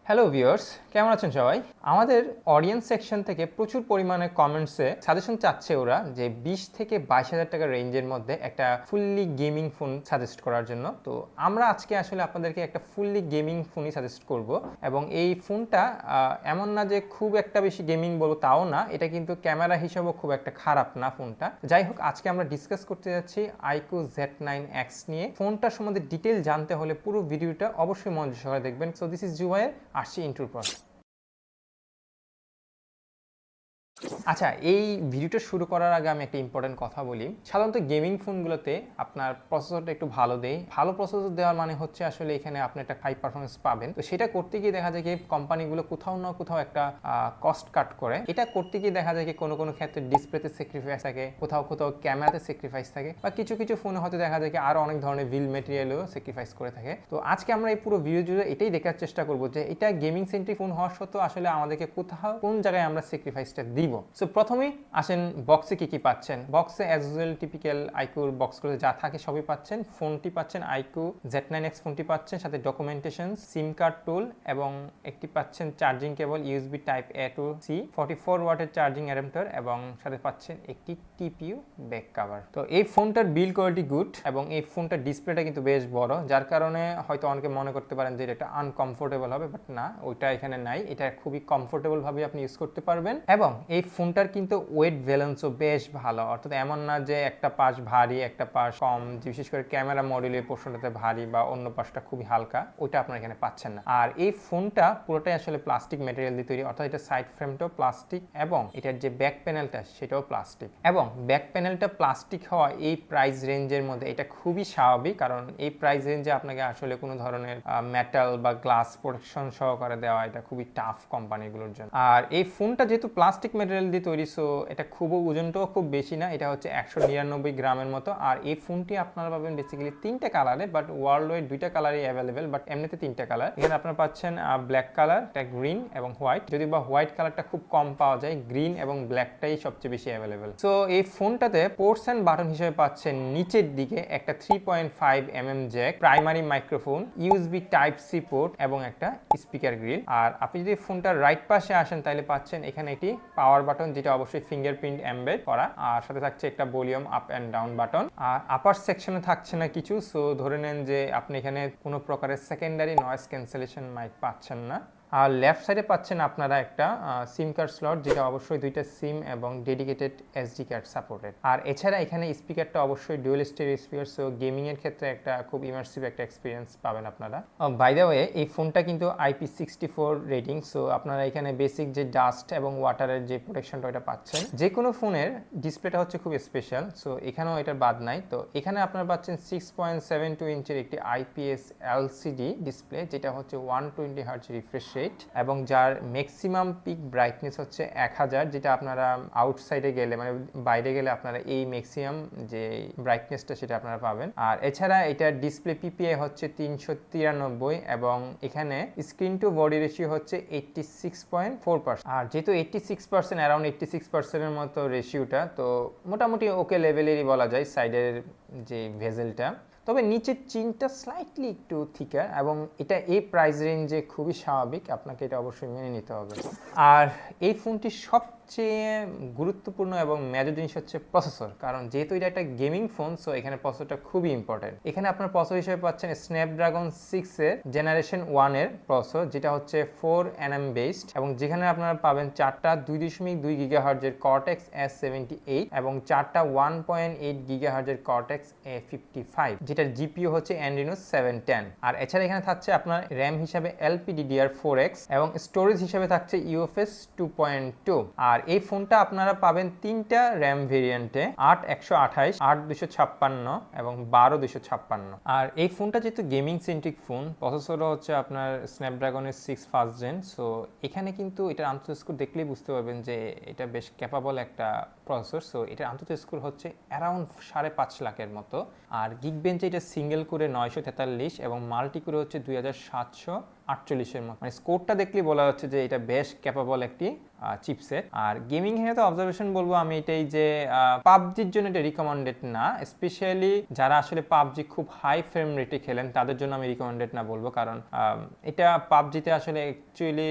Hello viewers, কেমন আছেন সবাই? আমাদের অডিয়েন্স সেকশন থেকে প্রচুর পরিমাণে কমেন্টসে সাজেশন চাচ্ছে ওরা যে 20 থেকে 22,000 টাকা রেঞ্জের মধ্যে একটা ফুললি গেমিং ফোন সাজেস্ট করার জন্য। তো আমরা আজকে আসলে আপনাদেরকে একটা ফুললি গেমিং ফোনই সাজেস্ট করব এবং এই ফোনটা এমন না যে খুব একটা বেশি গেমিং বলবো তাও না, এটা কিন্তু ক্যামেরা হিসাবেও খুব একটা খারাপ না ফোনটা। যাই হোক, আজকে আমরা ডিসকাস করতে যাচ্ছি iQOO Z9X নিয়ে। ফোনটার সম্বন্ধে ডিটেল জানতে হলে পুরো ভিডিওটা অবশ্যই মনোযোগ সহকারে দেখবেন। সো দিস ইজ জুবায়ের, আসছি ইন্ট্রোর পর। আচ্ছা, এই ভিডিওটা শুরু করার আগে আমি একটা ইম্পর্টেন্ট কথা বলি। সাধারণত গেমিং ফোনগুলোতে আপনার প্রসেসরটা একটু ভালো দেয়। ভালো প্রসেসর দেওয়ার মানে হচ্ছে আসলে এখানে আপনি একটা হাই পারফরমেন্স পাবেন। তো সেটা করতে গিয়ে দেখা যায় কি কোম্পানিগুলো কোথাও না কোথাও একটা কস্ট কাট করে। এটা করতে গিয়ে দেখা যায় কি কোনো কোনো ক্ষেত্রে ডিসপ্লেতে স্যাক্রিফাইস থাকে, কোথাও কোথাও ক্যামেরাতে স্যাক্রিফাইস থাকে, বা কিছু কিছু ফোনে হয়তো দেখা যায় কি আরও অনেক ধরনের বিল মেটেরিয়ালও স্যাক্রিফাইস করে থাকে। তো আজকে আমরা এই পুরো ভিডিও জুড়ে এটাই দেখার চেষ্টা করবো যে এটা গেমিং সেন্ট্রিক ফোন হওয়ার সত্ত্বেও আসলে আমাদেরকে কোথাও কোন জায়গায় আমরা স্যাক্রিফাইসটা দিব। সো প্রথমেই আসেন বক্সে কি কি পাচ্ছেন। বক্সে অ্যাজ ইউজুয়াল টিপিক্যাল iQOO বক্সগুলো যা থাকে সবই পাচ্ছেন। ফোনটি পাচ্ছেন iQOO Z9X ফোনটি পাচ্ছেন, সাথে ডকুমেন্টেশন, সিম কার্ড টুল এবং একটি পাচ্ছেন charging cable USB type A to C, 44 ওয়াটের চার্জিং অ্যাডাপ্টার এবং সাথে পাচ্ছেন একটি TPU ব্যাক কভার। তো এই ফোনটার বিল্ড কোয়ালিটি গুড এবং এই ফোনটার ডিসপ্লেটা কিন্তু বেশ বড়, যার কারণে হয়তো অনেকে মনে করতে পারেন যে এটা আনকমফোর্টেবল হবে, বাট না, ওইটা এখানে নাই। এটা খুবই কমফোর্টেবল ভাবে আপনি ইউজ করতে পারবেন এবং এই ফোনটার কিন্তু ওয়েট ব্যালেন্সও বেশ ভালো, অর্থাৎ এমন না যে একটা পাশ ভারী একটা পাশ কম, বিশেষ করে ক্যামেরা মডিউলের পোর্শনটাতে ভারী বা অন্য পাশটা খুবই হালকা, ওইটা আপনারা এখানে পাচ্ছেন না। আর এই ফোনটা পুরোটাই আসলে প্লাস্টিক ম্যাটেরিয়াল দিয়ে তৈরি, অর্থাৎ এটা সাইড ফ্রেমটাও প্লাস্টিক এবং এটার যে ব্যাক প্যানেলটা সেটাও প্লাস্টিক। এবং ব্যাক প্যানেলটা প্লাস্টিক হওয়া এই প্রাইস রেঞ্জের মধ্যে এটা খুবই স্বাভাবিক, কারণ এই প্রাইস রেঞ্জে আপনাকে আসলে কোনো ধরনের মেটাল বা গ্লাস প্রোটেকশন সহকারে দেওয়া এটা খুবই টাফ কোম্পানিগুলোর জন্য। আর এই ফোনটা যেহেতু প্লাস্টিক ম্যাটেরিয়াল দিয়ে তৈরি, সো এটা খুব ওজনটাও খুব বেশি না, এটা হচ্ছে 199 গ্রামের মতো। আর এই ফোনটি আপনারা পাবেন বেসিক্যালি তিনটা কালারে, বাট ওয়ার্ল্ড ওয়াইড দুইটা কালারই অ্যাভেলেবেল, বাট এমনিতে তিনটা কালার। এখানে আপনারা পাচ্ছেন ব্ল্যাক কালার, একটা গ্রিন এবং হোয়াইট। যদি বা হোয়াইট কালারটা খুব কম পাওয়া যায়, গ্রিন এবং ব্ল্যাকটাই সবচেয়ে বেশি অ্যাভেলেবেল। সো এই ফোনটাতে পোর্টস অ্যান্ড বাটন হিসেবে পাচ্ছেন নিচের দিকে একটা 3.5 mm jack, primary microphone, USB type C port এবং একটা স্পিকার গ্রিল। আর আপনি যদি ফোনটার রাইট পাশে আসেন তাহলে পাচ্ছেন এখানে একটি পাওয়ার বাটন, যেটা অবশ্যই ফিঙ্গারপ্রিন্ট এমবেড করা, আর সাথে থাকছে একটা volume up and down button. আর আপার সেকশনে থাকছে না কিছু, সো ধরে নেন যে আপনি এখানে কোনো প্রকারের সেকেন্ডারি নয়েজ ক্যান্সেলেশন মাইক পাচ্ছেন না। আর লেফট সাইডে পাচ্ছেন আপনারা একটা সিম কার্ড স্লট, যেটা অবশ্যই দুইটা সিম এবং ডেডিকেটেড SD কার্ড সাপোর্টেড। আর এছাড়া এখানে স্পিকারটা অবশ্যই dual stereo speaker, so gaming এর ক্ষেত্রে একটা খুব ইমার্সিভ একটা এক্সপিরিয়েন্স পাবেন আপনারা। বাই দ্য ওয়ে, এই ফোনটা কিন্তু IP64 রেটিং, সো আপনারা এখানে বেসিক যে ডাস্ট এবং ওয়াটারের যে প্রোটেকশনটা ওটা পাচ্ছেন। যে কোনো ফোনের ডিসপ্লেটা হচ্ছে খুব স্পেশাল, সো এখানেও এটার বাদ নাই। তো এখানে আপনারা পাচ্ছেন 6.72 ইঞ্চের একটি IPS LCD ডিসপ্লে, যেটা হচ্ছে 120 হার্জ রিফ্রেশ এবং যার ম্যাক্সিমাম পিক ব্রাইটনেস হচ্ছে 1000, যেটা আপনারা আউটসাইডে গেলে মানে বাইরে গেলে আপনারা এই ম্যাক্সিমাম যে ব্রাইটনেসটা সেটা আপনারা পাবেন। আর এছাড়া এটার ডিসপ্লে PPI হচ্ছে 393 এবং এখানে স্ক্রিন টু বডি রেশিও হচ্ছে 86.4%। আর যেহেতু 86%, অ্যারাউন্ড 86%-এর মতো রেশিওটা, তো মোটামুটি ওকে লেভেলেরই বলা যায় সাইডের যে ভেজেলটা। তবে নিচের চিনটা স্লাইটলি একটু থিকার এবং এটা এই প্রাইস রেঞ্জে খুবই স্বাভাবিক, আপনাকে এটা অবশ্যই মেনে নিতে হবে। আর এই ফোনটির সবচেয়ে গুরুত্বপূর্ণ এবং মেজর জিনিস হচ্ছে প্রসেসর, কারণ যেহেতু এটা একটা গেমিং ফোন, সো এখানে প্রসেসরটা খুবই ইম্পর্টেন্ট। এখানে আপনার প্রসেসর হিসেবে পাচ্ছেন স্ন্যাপড্রাগন 6 এর জেনারেশন 1 এর প্রসেসর, যেটা হচ্ছে 4nm বেসড এবং যেখানে আপনারা পাবেন 4টা 2.2 GHz-এর Cortex A78 এবং 4টা 1.8 GHz-এর Cortex A55, যেটার GPU হচ্ছে Adreno 710। আর এছাড়া এখানে থাকছে আপনার র্যাম হিসাবে LPDDR4X এবং স্টোরেজ হিসাবে থাকছে UFS 2.2। আর এই ফোনটা আপনারা পাবেন তিনটা র্যাম ভেরিয়েন্টে, 8/128, 8/256 এবং 12/256। আর এই ফোনটা যেহেতু গেমিং সেন্ট্রিক ফোন, প্রসেসরও হচ্ছে আপনার স্ন্যাপড্রাগনের 6 ফার্স্ট জেন, সো এখানে কিন্তু এটার আন্তঃ স্কোর দেখলেই বুঝতে পারবেন যে এটা বেশ ক্যাপাবল একটা প্রসেসর। সো এটার আন্তঃ স্কোর হচ্ছে অ্যারাউন্ড 5.5 লাখের মতো। আর গিগবেঞ্চে এটা সিঙ্গেল করে 943 এবং মাল্টি করে হচ্ছে 2700 48-এর মতো, মানে স্কোরটা দেখলেই বলা হচ্ছে যে এটা বেশ ক্যাপাবল একটি চিপসেট। আর গেমিং এর তো অবজারভেশন বলবো আমি এটাই যে পাবজির জন্য এটা রিকমেন্ডেড না, স্পেশালি যারা আসলে পাবজি খুব হাই ফ্রেম রেটে খেলেন তাদের জন্য আমি রিকমেন্ডেড না বলবো, কারণ এটা পাবজিতে আসলে অ্যাকচুয়ালি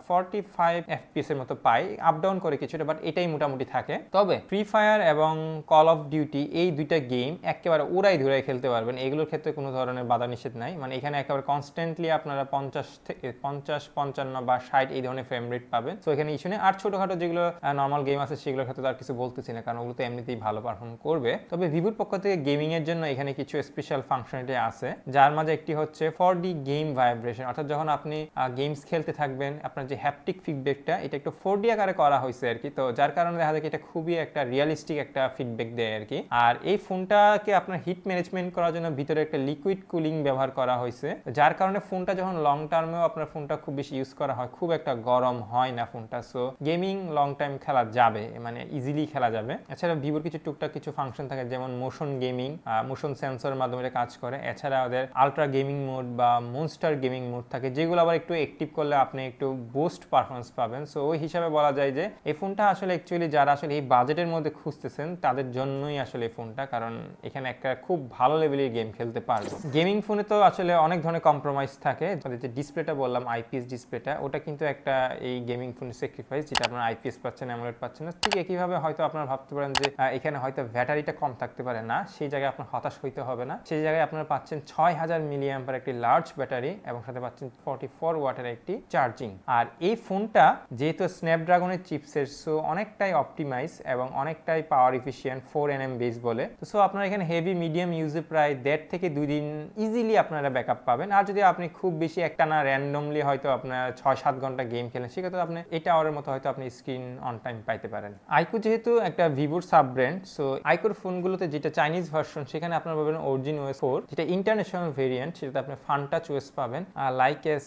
45 FPS এর মতো পাই, আপ ডাউন করে কিছুটা, বাট এটাই মোটামুটি থাকে। তবে ফ্রি ফায়ার এবং কল অফ ডিউটি এই দুইটা গেম একেবারে উড়াই ধুরাই খেলতে পারবেন, এগুলোর ক্ষেত্রে কোনো ধরনের বাধা নিষেধ নাই। মানে এখানে একেবারে কনস্ট্যান্টলি আপনারা 50 থেকে 50, 55 বা 60 এই ধরনের ফ্রেম রেট পাবেন। তো এখানে ইস্যু নেই। আর ছোটখাটো যেগুলো নর্মাল গেম আছে সেগুলোর ক্ষেত্রে তো আর কিছু বলতেছি না, কারণ ওগুলো তো এমনিতেই ভালো পারফর্ম করবে। তবে ভিভোর পক্ষ থেকে গেমিং এর জন্য এখানে কিছু স্পেশাল ফাংশনালিটি আছে, যার মাঝে একটি হচ্ছে 4D গেম ভাইব্রেশন, অর্থাৎ যখন আপনি গেমস খেলতে থাকবেন আপনার যে হ্যাপটিক ফিডব্যাকটা এটা একটু 4D আকারে করা হয়েছে আর কি, তো যার কারণে দেখা যায় এটা খুবই একটা রিয়েলিস্টিক একটা ফিডব্যাক দেয় আর কি। আর এই ফোনটাকে আপনার হিট ম্যানেজমেন্ট করার জন্য ভিতরে একটা লিকুইড কুলিং ব্যবহার করা হয়েছে, যার কারণে ফোনটা যখন লং টার্মেও আপনার ফোনটা খুব বেশি ইউজ করা হয় খুব একটা গরম হয় না ফোনটা। সো গেমিং লং টাইম খেলা যাবে, মানে ইজিলি খেলা যাবে। এছাড়া ভিভোর কিছু টুকটাক কিছু ফাংশন থাকে, যেমন মোশন গেমিং, মোশন সেন্সরের মাধ্যমে এটা কাজ করে। এছাড়া ওদের আলট্রা গেমিং মোড বা মনস্টার গেমিং মোড থাকে, যেগুলো আবার একটু অ্যাক্টিভ করলে আপনি একটু বুস্ট পারফরমেন্স পাবেন। সো ওই হিসাবে বলা যায় যে এই ফোনটা আসলে অ্যাকচুয়ালি যারা আসলে এই বাজেটের মধ্যে খুঁজতেছেন তাদের জন্যই আসলে এই ফোনটা, কারণ এখানে একটা খুব ভালো লেভেলের গেম খেলতে পারবে। গেমিং ফোনে তো আসলে অনেক ধরনের কম্প্রোমাইজ থাকে, যে ডিসপ্লেটা বললাম আইপিএস ডিসপ্লেটা, ওটা কিন্তু একটা এই গেমিং ফোনের স্যাক্রিফাইস, যেটা আপনার আইপিএস পাচ্ছেন, অ্যামোলেড পাচ্ছেন না। ঠিক একইভাবে হয়তো আপনারা ভাবতে পারেন যে এখানে হয়তো ব্যাটারিটা কম থাকতে পারে, না, সেই জায়গায় আপনার হতাশ হইতে হবে না। সেই জায়গায় আপনারা পাচ্ছেন 6000 মিলিঅ্যাম্পার একটি লার্জ ব্যাটারি এবং সাথে পাচ্ছেন 44 ওয়াটের একটি চার্জিং। আর এই ফোনটা যেহেতু স্ন্যাপড্রাগনের চিপসের, সো অনেকটাই অপটিমাইজ এবং অনেকটাই পাওয়ার এফিশিয়েন্ট, 4nm বেস বলে। তো সো আপনারা এখানে হেভি মিডিয়াম ইউজে প্রায় 1.5 থেকে 2 দিন ইজিলি আপনারা ব্যাকআপ পাবেন। আর যদি আপনি খুব বেশি একটানা র্যান্ডমলি হয়তো আপনার 6-7 ঘন্টা গেম খেলেন, সেক্ষেত্রে আপনি 8 আওয়ারের মতো হয়তো আপনি স্ক্রিন অন টাইম পাইতে পারেন। আইকু যেহেতু একটা ভিভোর সাব ব্র্যান্ড, সো আইকুর ফোনগুলোতে যেটা চাইনিজ ভার্সন সেখানে আপনারা পাবেন অরিজিন ওএস 4, যেটা ইন্টারন্যাশনাল ভেরিয়েন্ট, সেটাতে আপনি ফানটাচ ওএস পাবেন লাইক এস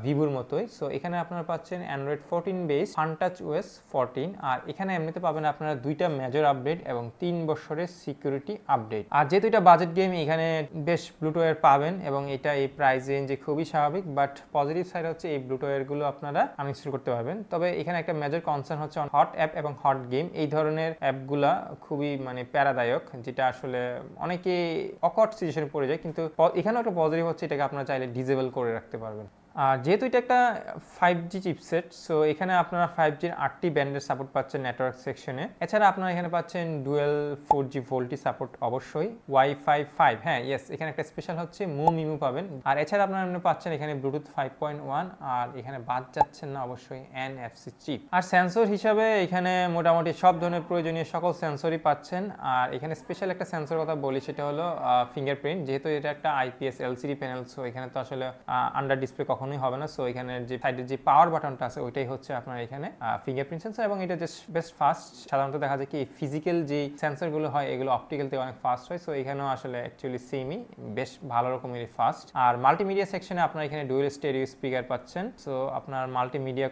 ভিভোর মতোই। সো এখানে আপনারা পাচ্ছেন অ্যান্ড্রয়েড 14 বেস ফানটাচ ওএস 14, আর এখানে এমনিতে পাবেন আপনারা 2টা মেজর আপডেট এবং 3 বছরের সিকিউরিটি আপডেট। আর যেহেতু এটা বাজেট গেম, এখানে বেশ ব্লুটুথের পাবেন এবং এটা এই প্রাইস রেঞ্জে খুবই স্বাভাবিক, বাট পজিটিভ সাইড হচ্ছে এই ব্লুটুথের গুলো আপনারা আনইনস্টল করতে পারবেন। তবে এখানে একটা মেজর কনসার্ন হচ্ছে হট অ্যাপ এবং হট গেম, এই ধরনের অ্যাপগুলা খুবই মানে প্যারাদায়ক, যেটা আসলে অনেকে অকওয়ার্ড সিচুয়েশনে পড়ে যায়, কিন্তু এখানেও একটা পজিটিভ হচ্ছে এটাকে আপনারা চাইলে ডিসেবল করে রাখতে পারবেন। আর যেহেতু এটা একটা 5G চিপসেট, সো এখানে আপনারা 5Gর 8টি ব্যান্ডের সাপোর্ট পাচ্ছেন নেটওয়ার্ক সেকশনে। এছাড়া আপনারা এখানে পাচ্ছেন ডুয়েল 4G ভোল্টি সাপোর্ট, অবশ্যই ওয়াইফাই 5, হ্যাঁ ইয়েস, এখানে একটা স্পেশাল হচ্ছে মিমু পাবেন। আর এছাড়া আপনারা পাচ্ছেন এখানে ব্লুটুথ 5.1, আর এখানে বাদ যাচ্ছেন না অবশ্যই NFC চিপ। আর সেন্সর হিসাবে এখানে মোটামুটি সব ধরনের প্রয়োজনীয় সকল সেন্সরই পাচ্ছেন। আর এখানে স্পেশাল একটা সেন্সর কথা বলি, সেটা হলো ফিঙ্গারপ্রিন্ট। যেহেতু এটা একটা IPS LCD প্যানেল, সো এখানে তো আসলে আন্ডার ডিসপ্লে কখনোই হবে না। সো এখানে যে সাইডের যে পাওয়ার বাটনটা আছে ওইটাই হচ্ছে আপনার এখানে ফিঙ্গারপ্রিন্ট সেন্সর, এবং এটা জাস্ট বেস্ট ফাস্ট। সাধারণত দেখা যায় কি ফিজিক্যাল যে সেন্সরগুলো হয় এগুলো অপটিক্যাল থেকে অনেক ফাস্ট হয়, সো এখানেও আসলে অ্যাকচুয়ালি সেমই বেশ ভালো রকমেরই ফাস্ট। আর মাল্টিমিডিয়া সেকশনে আপনারা এখানে ডুয়েল স্টেরিও স্পিকার পাচ্ছেন। সো আপনার মাল্টিমিডিয়া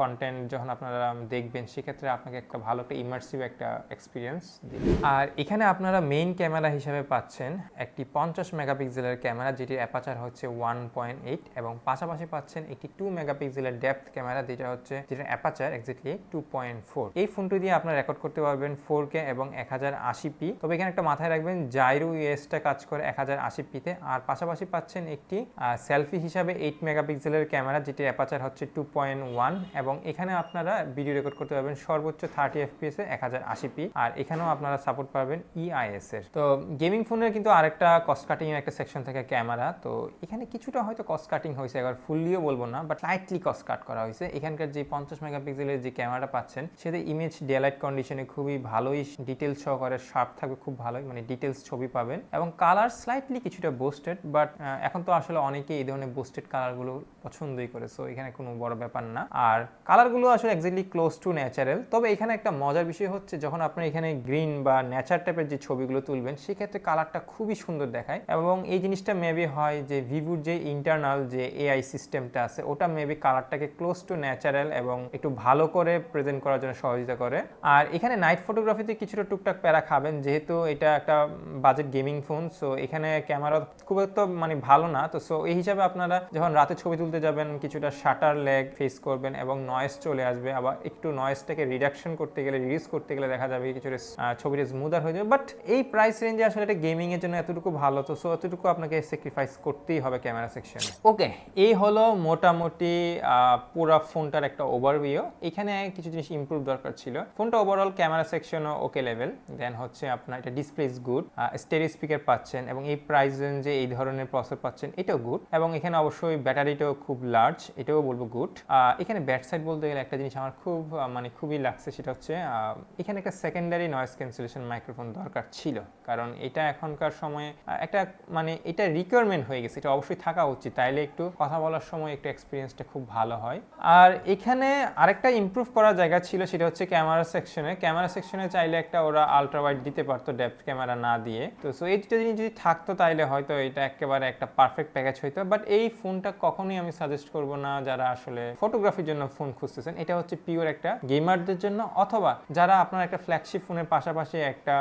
কন্টেন্ট যখন আপনারা দেখবেন সেক্ষেত্রে আপনাকে একটা ভালো একটা ইমার্সিভ একটা এক্সপিরিয়েন্স দিবে। আর এখানে আপনারা মেইন ক্যামেরা হিসেবে পাচ্ছেন একটি 50 মেগাপিক্সেলের ক্যামেরা, যেটির অ্যাপারচার হচ্ছে 1.8, এবং পাশাপাশি পাচ্ছেন একটি 2 মেগাপিক্সেলের ডেপথ ক্যামেরা, যেটা অ্যাপারচার এক্স্যাক্টলি 2.4। এই ফোনটি দিয়ে আপনারা রেকর্ড করতে পারবেন 4K এবং 1080p। তবে এখানে একটা মাথায় রাখবেন, জাইরো ইউএসটা কাজ করে 1080p তে। আর পাশাপাশি পাচ্ছেন একটি সেলফি হিসাবে 8 মেগাপিক্সেলের ক্যামেরা, যেটির অ্যাপারচার হচ্ছে 2.1, এবং এখানে আপনারা ভিডিও রেকর্ড করতে পারবেন সর্বোচ্চ 30 fps এ 1080p। আর এখানেও আপনারা সাপোর্ট পাবেন EIS এর। তো গেমিং ফোনের কিন্তু আরেকটা কস্ট কাটিং এর একটা সেকশন থাকে ক্যামেরা, তো এখানে কিছুটা হয়তো কস্ট কাটিং হয়েছে, একবার ফুললিও বলবো না, বাট স্লাইটলি কস্ট কাট করা হয়েছে। এখানকার যে 50 মেগাপিক্সেলের যে ক্যামেরাটা পাচ্ছেন সেটা ইমেজ ডেলাইট কন্ডিশনে খুবই ভালোই ডিটেলস সহকারে শার্প থাকবে, খুব ভালোই মানে ডিটেলস ছবি পাবেন, এবং কালার স্লাইটলি কিছুটা বুস্টেড, বাট এখন তো আসলে অনেকেই এই ধরনের বুস্টেড কালারগুলো পছন্দই করে, সো এখানে কোনো বড় ব্যাপার না। আর কালারগুলো আসলে এক্স্যাক্টলি ক্লোজ টু ন্যাচারাল। তবে এখানে একটা মজার বিষয় হচ্ছে, যখন আপনি এখানে গ্রিন বা নেচার টাইপের যে ছবিগুলো তুলবেন সেক্ষেত্রে কালারটা খুবই সুন্দর দেখায়, এবং এই জিনিসটা মেবি হয় যে ভিভোর যে ইন্টারনাল যে এআই সিস্টেমটা আছে ওটা মেবি কালারটাকে ক্লোজ টু ন্যাচারাল এবং একটু ভালো করে প্রেজেন্ট করার জন্য সহযোগিতা করে। আর এখানে নাইট ফটোগ্রাফিতে কিছুটা টুকটাক প্যারা খাবেন, যেহেতু এটা একটা বাজেট গেমিং ফোন, সো এখানে ক্যামেরা খুব একটা মানে ভালো না। তো সো এই হিসাবে আপনারা যখন রাতে ছবি তুলতে যাবেন কিছুটা শাটার ল্যাগ ফেস করবেন এবং নয়েজ চলে আসবে, আবার একটু নয়েজটাকে রিডাকশন করতে গেলে, রিডিউস করতে গেলে দেখা যাবে কিছুটা ছবিটা স্মুদার হয়ে যাবে। বাট এই প্রাইস রেঞ্জে আসলে এটা গেমিং এর জন্য এতটুকু ভালো, তো সো এতটুকু আপনাকে স্যাক্রিফাইস করতেই হবে ক্যামেরা সেকশনে। ওকে, এই হলো মোটামুটি পুরো ফোনটার একটা ওভারভিউ। এখানে কিছু জিনিস ইমপ্রুভ দরকার ছিল। ফোনটা ওভারঅল ক্যামেরা সেকশনও ওকে লেভেল, দেন হচ্ছে আপনার এটা display is good, stereo speaker পাচ্ছেন এবং এই প্রাইস রেঞ্জে এই ধরনের প্রসেসর পাচ্ছেন, এটাও গুড। এবং এখানে অবশ্যই ব্যাটারিটাও খুব লার্জ, এটাও বলবো গুড। এখানে ব্যাড সাইড বলতে গেলে একটা জিনিস আমার খুব মানে খুবই লাগছে, সেটা হচ্ছে এখানে একটা সেকেন্ডারি নয়েজ ক্যান্সেলেশন মাইক্রোফোন দরকার ছিল, কারণ এটা এখনকার সময়ে একটা মানে এটা রিকোয়ারমেন্ট হয়ে গেছে, এটা অবশ্যই থাকা উচিত, তাইলে একটু কথা বলার সময় একটু এক্সপিরিয়েন্সটা খুব ভালো হয়। আর এখানে আরেকটা ইমপ্রুভ করার জায়গা ছিল, সেটা হচ্ছে ক্যামেরা সেকশনে চাইলে একটা ওরা আলট্রা ওয়াইড দিতে পারতো ডেপথ ক্যামেরা না দিয়ে। তো সো এই দুটো জিনিস যদি থাকতো তাইলে হয়তো এটা একেবারে একটা পারফেক্ট প্যাকেজ হইতো। বাট এই ফোনটা কখনোই আমি সাজেস্ট করব না যারা আসলে ফটোগ্রাফির জন্য ফোন খুঁজতেছেন। এটা হচ্ছে পিওর একটা গেমারদের জন্য, অথবা যারা আপনার একটা ফ্ল্যাগশিপ ফোনের পাশাপাশি একটা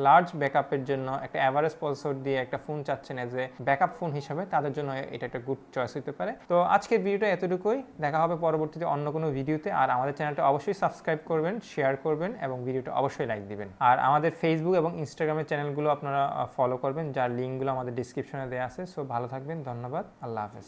লার্জ ব্যাকআপের জন্য একটা অ্যাভারেজ প্রসেসর দিয়ে একটা ফোন চাচ্ছেন এজ এ ব্যাকআপ ফোন হিসাবে, তাদের জন্য এটা একটা গুড চয়েস হতে পারে। তো আজকের ভিডিওটা এতটুকুই, দেখা হবে পরবর্তীতে অন্য কোনো ভিডিওতে। আর আমাদের চ্যানেলটা অবশ্যই সাবস্ক্রাইব করবেন, শেয়ার করবেন এবং ভিডিওটা অবশ্যই লাইক দিবেন। আর আমাদের ফেসবুক এবং ইনস্টাগ্রামের চ্যানেলগুলো আপনারা ফলো করবেন, যার লিঙ্কগুলো আমাদের ডিসক্রিপশনে দেওয়া আছে। সো ভালো থাকবেন, ধন্যবাদ, আল্লাহ হাফেজ।